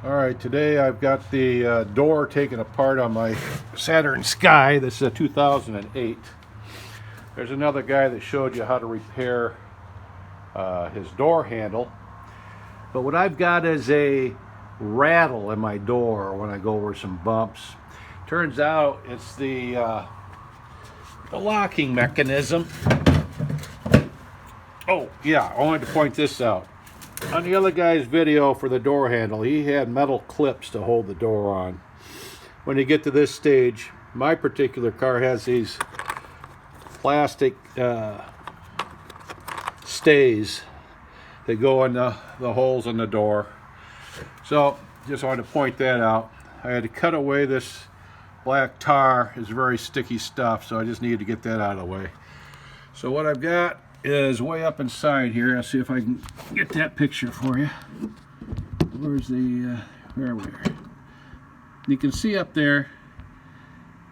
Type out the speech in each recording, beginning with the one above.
Alright, today I've got the door taken apart on my Saturn Sky. This is a 2008. There's another guy that showed you how to repair his door handle. But what I've got is a rattle in my door when I go over some bumps. Turns out it's the locking mechanism. Oh yeah, I wanted to point this out. On the other guy's video for the door handle, he had metal clips to hold the door on. When you get to this stage, my particular car has these plastic stays that go in the holes in the door. So, just wanted to point that out. I had to cut away this black tar. It's very sticky stuff, so I just needed to get that out of the way. So what I've got is way up inside here. I'll see if I can get that picture for you. Where's the where? You can see up there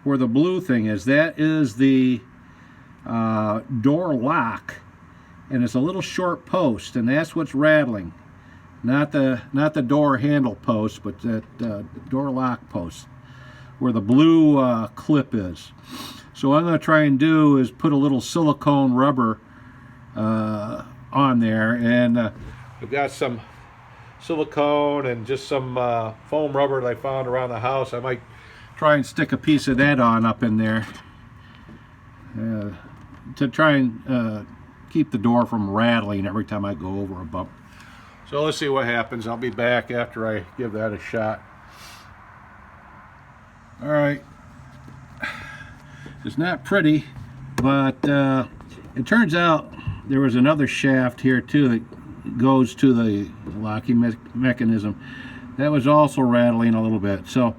where the blue thing is. That is the door lock, and it's a little short post, and that's what's rattling. Not the door handle post, but that door lock post where the blue clip is. So what I'm going to try and do is put a little silicone rubber on there, and I've got some silicone and just some foam rubber that I found around the house. I might try and stick a piece of that on up in there to try and keep the door from rattling every time I go over a bump. So let's see what happens. I'll be back after I give that a shot. Alright, it's not pretty, but it turns out there was another shaft here too that goes to the locking mechanism that was also rattling a little bit. So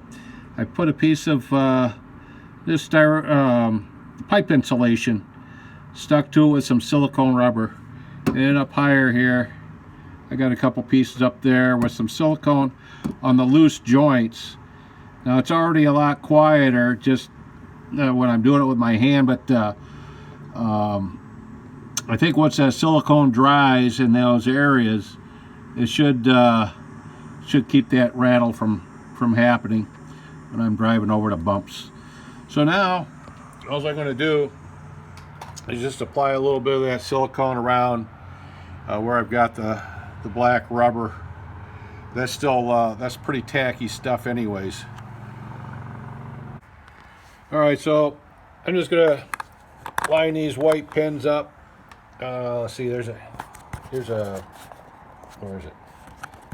I put a piece of this pipe insulation, stuck to it with some silicone rubber, and up higher here I got a couple pieces up there with some silicone on the loose joints. Now it's already a lot quieter just when I'm doing it with my hand, but I think once that silicone dries in those areas, it should keep that rattle from happening when I'm driving over the bumps. So now all I'm going to do is just apply a little bit of that silicone around where I've got the black rubber. That's still that's pretty tacky stuff anyways. Alright, so I'm just going to line these white pins up. Let's see, here's a, where is it?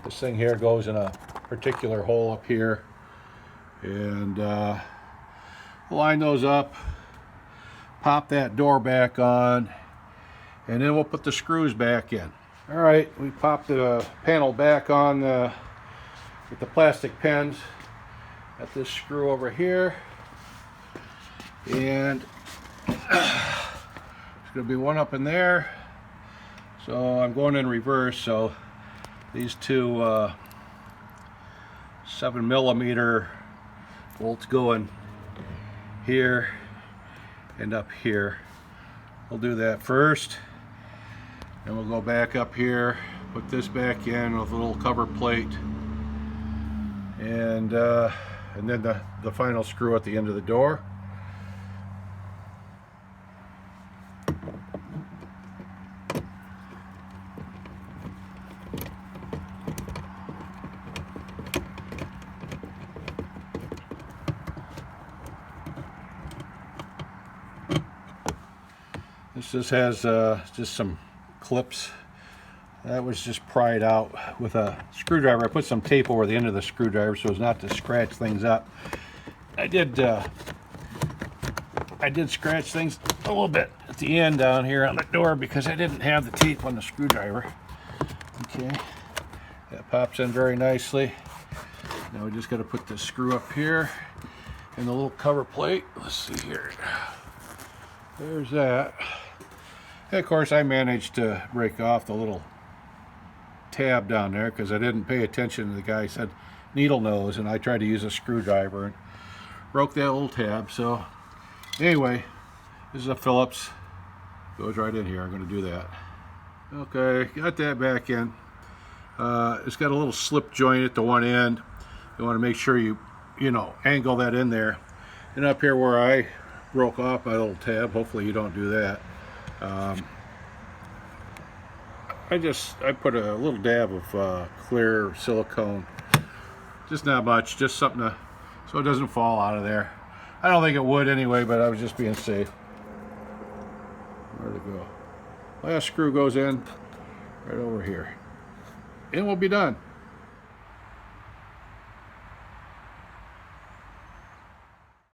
This thing here goes in a particular hole up here. And line those up, pop that door back on, and then we'll put the screws back in. Alright, we popped the panel back on with the plastic pins. Got this screw over here. And there's going to be one up in there, so I'm going in reverse. So these two 7mm bolts go in here and up here. We'll do that first, and we'll go back up here, put this back in with a little cover plate, and then the final screw at the end of the door. This just has just some clips. That was just pried out with a screwdriver. I put some tape over the end of the screwdriver so as not to scratch things up. I did scratch things a little bit at the end down here on the door because I didn't have the tape on the screwdriver. Okay, that pops in very nicely. Now we just got to put the screw up here and the little cover plate. Let's see here. There's that. And of course I managed to break off the little tab down there because I didn't pay attention. The guy said needle nose, and I tried to use a screwdriver and broke that little tab. So anyway, this is a Phillips, goes right in here. I'm going to do that. Okay, got that back in. It's got a little slip joint at the one end. You want to make sure you angle that in there. And up here where I broke off my little tab, hopefully you don't do that. I put a little dab of clear silicone, just not much, just something so it doesn't fall out of there. I don't think it would anyway, but I was just being safe. Where'd it go? Last screw goes in right over here, and we'll be done.